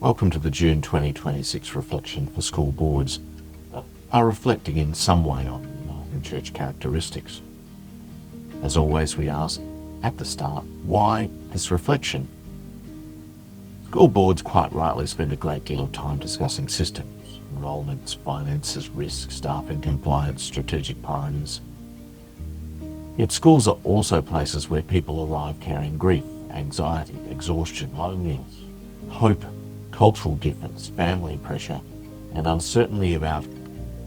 Welcome to the June 2026 reflection for school boards that are reflecting in some way on Uniting Church characteristics. As always, we ask at the start, why this reflection? School boards quite rightly spend a great deal of time discussing systems, enrolments, finances, risk, staffing, compliance, strategic priorities. Yet schools are also places where people arrive carrying grief, anxiety, exhaustion, loneliness, hope, cultural difference, family pressure, and uncertainty about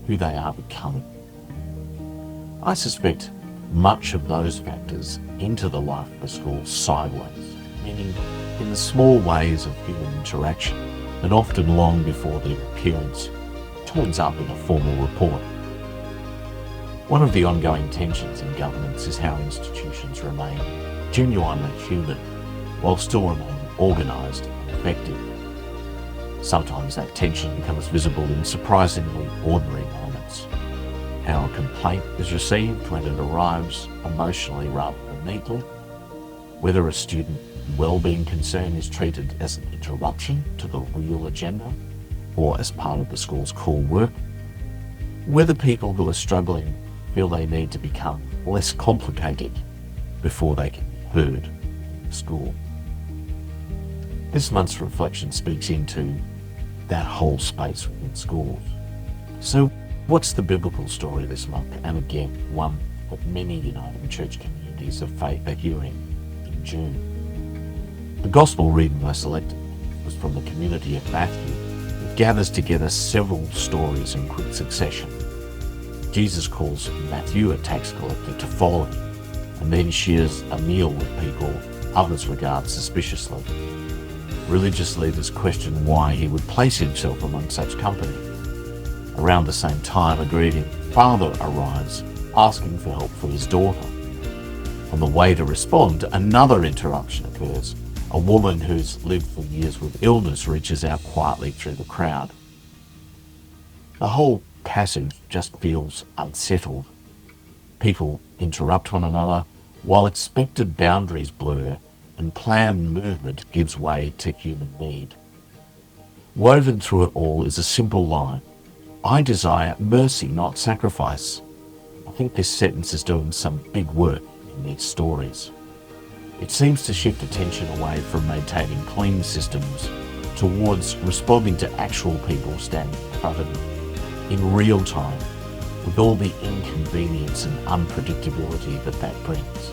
who they are becoming. I suspect much of those factors enter the life of a school sideways, meaning in the small ways of human interaction, and often long before their appearance turns up in a formal report. One of the ongoing tensions in governance is how institutions remain genuinely human while still remaining organised and effective. Sometimes that tension becomes visible in surprisingly ordinary moments. How a complaint is received when it arrives emotionally rather than neatly, whether a student well-being concern is treated as an interruption to the real agenda or as part of the school's core work, whether people who are struggling feel they need to become less complicated before they can be heard in the school. This month's reflection speaks into that whole space within schools. So what's the biblical story this month? And again, one that many Uniting Church communities of faith are hearing in June. The gospel reading I selected was from the community of Matthew. It gathers together several stories in quick succession. Jesus calls Matthew, a tax collector, to follow him, and then shares a meal with people others regard suspiciously. Religious leaders question why he would place himself among such company. Around the same time, a grieving father arrives, asking for help for his daughter. On the way to respond, another interruption occurs. A woman who's lived for years with illness reaches out quietly through the crowd. The whole passage just feels unsettled. People interrupt one another while expected boundaries blur and planned movement gives way to human need. Woven through it all is a simple line: I desire mercy, not sacrifice. I think this sentence is doing some big work in these stories. It seems to shift attention away from maintaining clean systems towards responding to actual people standing in front of you in real time, with all the inconvenience and unpredictability that brings.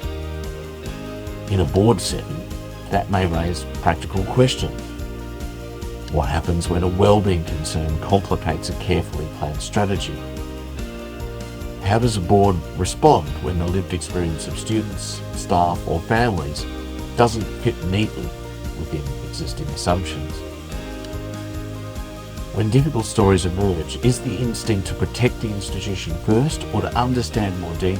In a board setting, that may raise practical questions. What happens when a well-being concern complicates a carefully planned strategy? How does a board respond when the lived experience of students, staff, or families doesn't fit neatly within existing assumptions? When difficult stories emerge, is the instinct to protect the institution first or to understand more deeply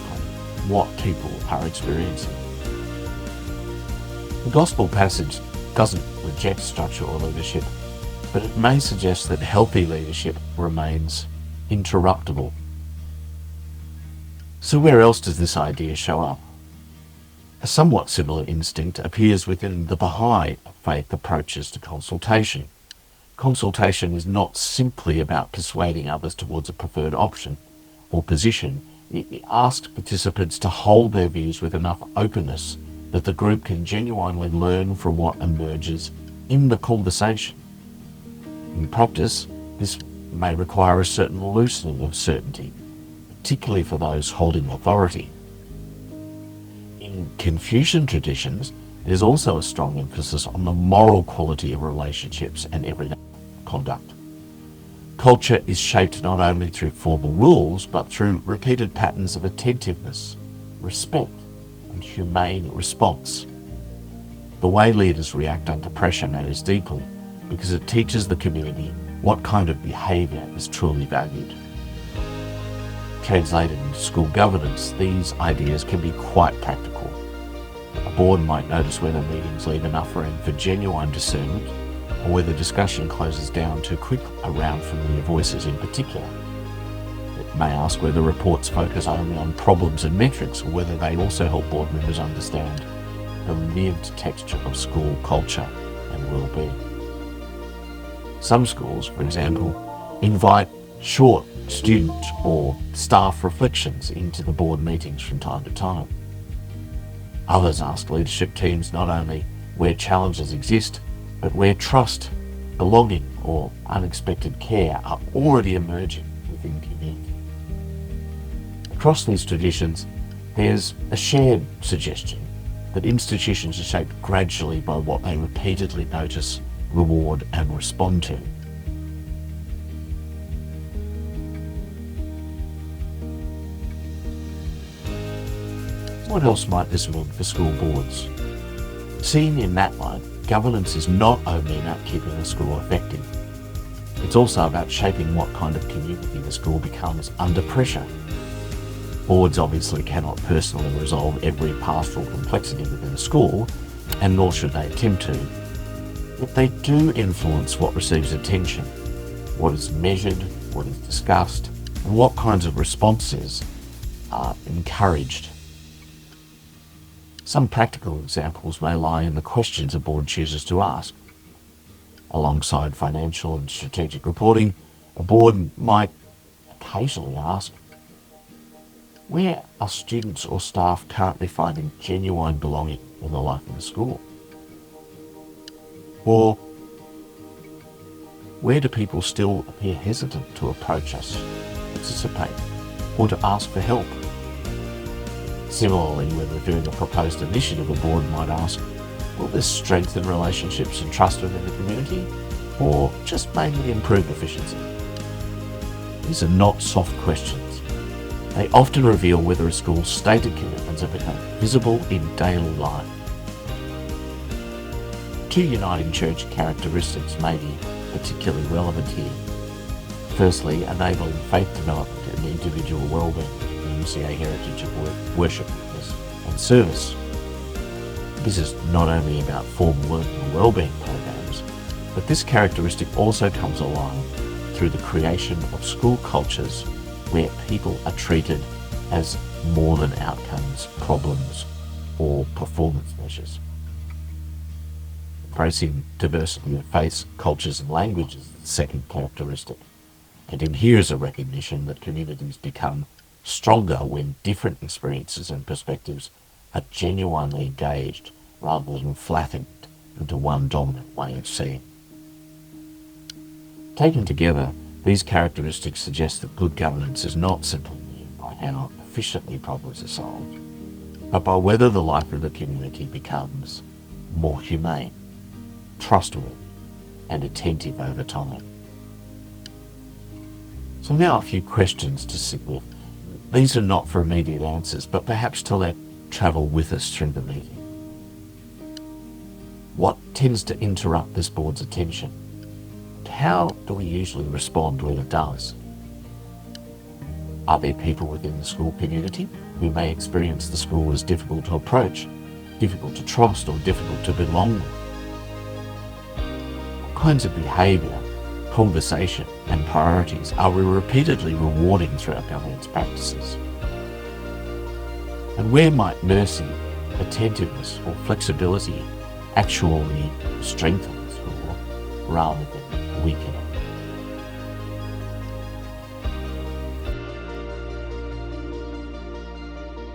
what people are experiencing? The gospel passage doesn't reject structure or leadership, but it may suggest that healthy leadership remains interruptible. So where else does this idea show up? A somewhat similar instinct appears within the Bahá'í faith approaches to consultation. Consultation is not simply about persuading others towards a preferred option or position. It asks participants to hold their views with enough openness that the group can genuinely learn from what emerges in the conversation. In practice, this may require a certain loosening of certainty, particularly for those holding authority. In Confucian traditions, there's also a strong emphasis on the moral quality of relationships and everyday conduct. Culture is shaped not only through formal rules, but through repeated patterns of attentiveness, respect, and humane response. The way leaders react under pressure matters deeply because it teaches the community what kind of behaviour is truly valued. Translated into school governance, these ideas can be quite practical. A board might notice whether meetings leave enough room for genuine discernment or whether discussion closes down too quick around familiar voices in particular. It may ask whether reports focus only on problems and metrics or whether they also help board members understand the lived texture of school culture and well-being. Some schools, for example, invite short student or staff reflections into the board meetings from time to time. Others ask leadership teams not only where challenges exist, but where trust, belonging, or unexpected care are already emerging within community. Across these traditions, there's a shared suggestion that institutions are shaped gradually by what they repeatedly notice, reward, and respond to. What else might this mean for school boards? Seen in that light, governance is not only about keeping the school effective, it's also about shaping what kind of community the school becomes under pressure. Boards obviously cannot personally resolve every pastoral complexity within a school, and nor should they attempt to, but they do influence what receives attention, what is measured, what is discussed, and what kinds of responses are encouraged. Some practical examples may lie in the questions a board chooses to ask. Alongside financial and strategic reporting, a board might occasionally ask, where are students or staff currently finding genuine belonging in the life of the school? Or where do people still appear hesitant to approach us, participate, or to ask for help? Similarly, when reviewing a proposed initiative, a board might ask, will this strengthen relationships and trust within the community, or just mainly improve efficiency? These are not soft questions. They often reveal whether a school's stated commitments have become visible in daily life. Two uniting church characteristics may be particularly relevant here. Firstly, enabling faith development and individual well-being. UCA heritage of worship and service. This is not only about formal learning and wellbeing programs, but this characteristic also comes alive through the creation of school cultures where people are treated as more than outcomes, problems, or performance measures. Embracing diversity of faiths, cultures, and languages is the second characteristic, and in here is a recognition that communities become stronger when different experiences and perspectives are genuinely engaged rather than flattened into one dominant way of seeing. Taken together, these characteristics suggest that good governance is not simply measured by how efficiently problems are solved, but by whether the life of the community becomes more humane, trustworthy, and attentive over time. So now a few questions to sit with. These are not for immediate answers, but perhaps to let travel with us through the meeting. What tends to interrupt this board's attention? How do we usually respond when it does? Are there people within the school community who may experience the school as difficult to approach, difficult to trust, or difficult to belong with? What kinds of behaviour, conversation, and priorities are we repeatedly rewarding through our governance practices? And where might mercy, attentiveness, or flexibility actually strengthen the school rather than weaken it?